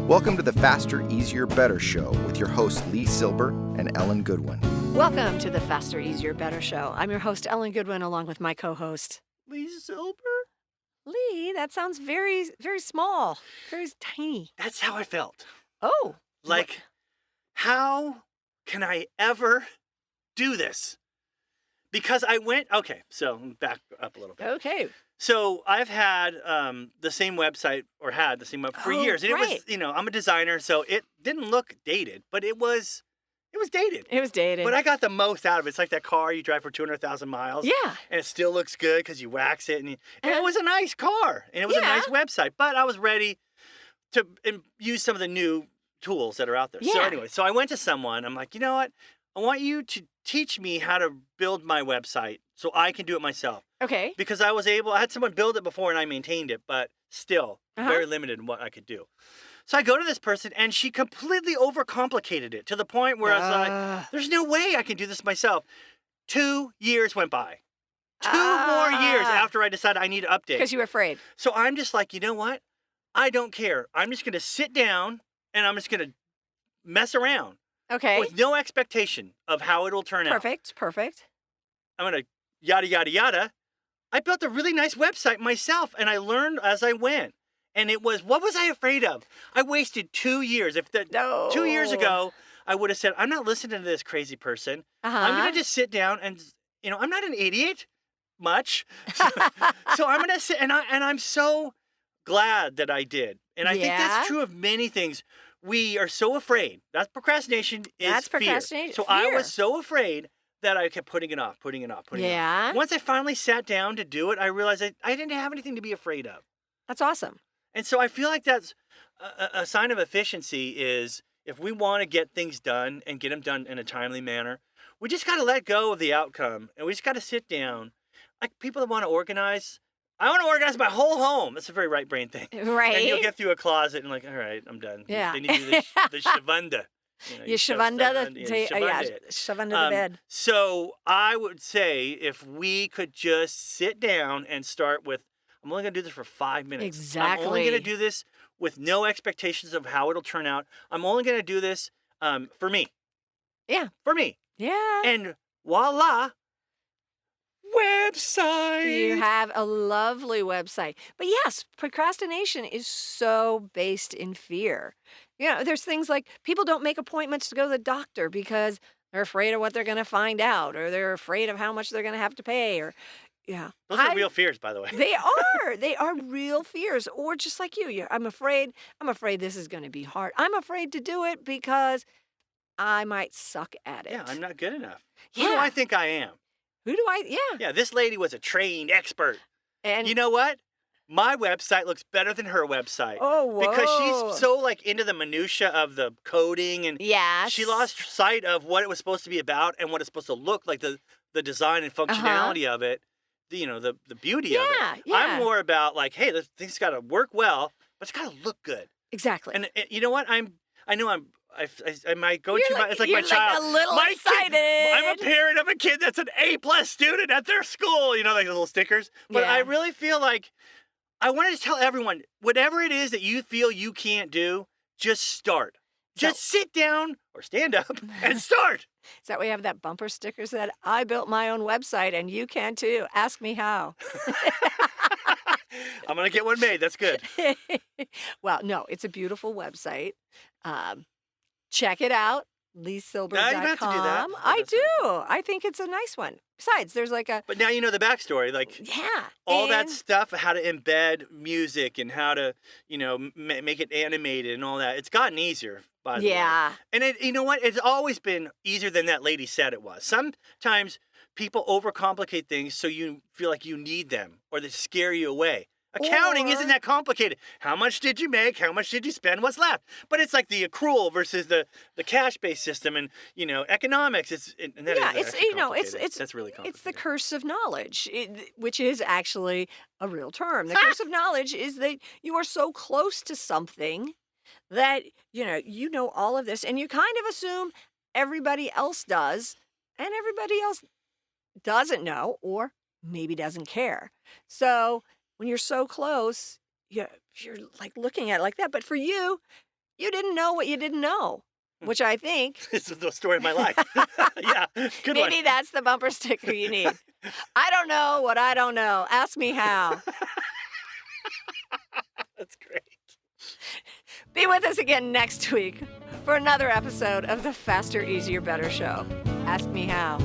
Welcome to the Faster, Easier, Better Show with your hosts LeeSilber and Ellen Goodwin. Welcome to the Faster, Easier, Better Show. I'm your host, Ellen Goodwin, along with my co-host, LeeSilber? Lee. That sounds very, very small, very tiny. That's how I felt. Oh. Like, how can I ever do this? Because I went, okay, so back up a little bit. Okay. So I've had the same website, or had the same website for years. And right. it was, I'm a designer, so it didn't look dated, but it was dated. It was dated. But I got the most out of it. It's like that car you drive for 200,000 miles. Yeah. And it still looks good because you wax it. And it was a nice car. And it was a nice website. But I was ready to use some of the new tools that are out there. Yeah. So anyway, I went to someone. I'm like, you know what? I want you to teach me how to build my website so I can do it myself. Okay. Because I had someone build it before and I maintained it, but still very limited in what I could do. So I go to this person and she completely overcomplicated it to the point where I was like, there's no way I can do this myself. 2 years went by. 2 more years after I decided I need to update. Because you were afraid. So I'm just like, you know what? I don't care. I'm just going to sit down and I'm just going to mess around. Okay. With no expectation of how it'll turn out. Perfect. I'm going to yada, yada, yada. I built a really nice website myself and I learned as I went. And it was, what was I afraid of? I wasted 2 years. 2 years ago, I would have said, I'm not listening to this crazy person. I'm going to just sit down and, I'm not an idiot much. So I'm going to sit, and I'm so glad that I did. And I think that's true of many things. We are so afraid. That's procrastination. That's fear. Procrastination. So I was so afraid that I kept putting it off. Yeah. Once I finally sat down to do it, I realized I didn't have anything to be afraid of. That's awesome. And so I feel like that's a sign of efficiency is if we want to get things done and get them done in a timely manner, we just got to let go of the outcome and we just got to sit down. Like people that want to organize, I want to organize my whole home. That's a very right brain thing. Right. And you'll get through a closet and like, all right, I'm done. Yeah. Then you do the shavunda. You shavunda the bed. So I would say if we could just sit down and start with, I'm only going to do this for 5 minutes. Exactly. I'm only going to do this with no expectations of how it'll turn out. I'm only going to do this for me. Yeah. For me. Yeah. And voila, website. You have a lovely website. But yes, procrastination is so based in fear. There's things like people don't make appointments to go to the doctor because they're afraid of what they're going to find out, or they're afraid of how much they're going to have to pay, or those are real fears, by the way. They are real fears. Or just like you, I'm afraid this is going to be hard. I'm afraid to do it because I might suck at it. Yeah, I'm not good enough. Yeah. Who do I think I am? Yeah, this lady was a trained expert. And you know what? My website looks better than her website. Oh, whoa. Because she's so into the minutia of the coding, and she lost sight of what it was supposed to be about and what it's supposed to look like, the design and functionality of it. The beauty of it. Yeah. I'm more about like, hey, this thing's got to work well, but it's got to look good. Exactly. And you know what? I might go too much. It's like my child. You're a little excited. I'm a parent of a kid that's an A+ student at their school. Like the little stickers. But I really feel like I wanted to tell everyone, whatever it is that you feel you can't do, just start. Just sit down or stand up and start. Is that why you have that bumper sticker said, I built my own website and you can too. Ask me how. I'm going to get one made. That's good. Well, no, it's a beautiful website. Check it out. LeeSilber.com. No, you don't have to do that. I do. I think it's a nice one. Besides, there's But now you know the backstory. All that stuff, how to embed music and how to, make it animated and all that. It's gotten easier, by the way. And you know what? It's always been easier than that lady said it was. Sometimes people overcomplicate things so you feel like you need them or they scare you away. Accounting isn't that complicated. How much did you make? How much did you spend? What's left? But it's like the accrual versus the cash-based system, and economics. That's really complicated. It's the curse of knowledge, which is actually a real term. The curse of knowledge is that you are so close to something that you know all of this, and you kind of assume everybody else does, and everybody else doesn't know or maybe doesn't care. So when you're so close, you're like looking at it like that. But for you, you didn't know what you didn't know, which I think This is the story of my life. Yeah, good one. maybe that's the bumper sticker you need. I don't know what I don't know. Ask me how. That's great. Be with us again next week for another episode of the Faster, Easier, Better show. Ask me how.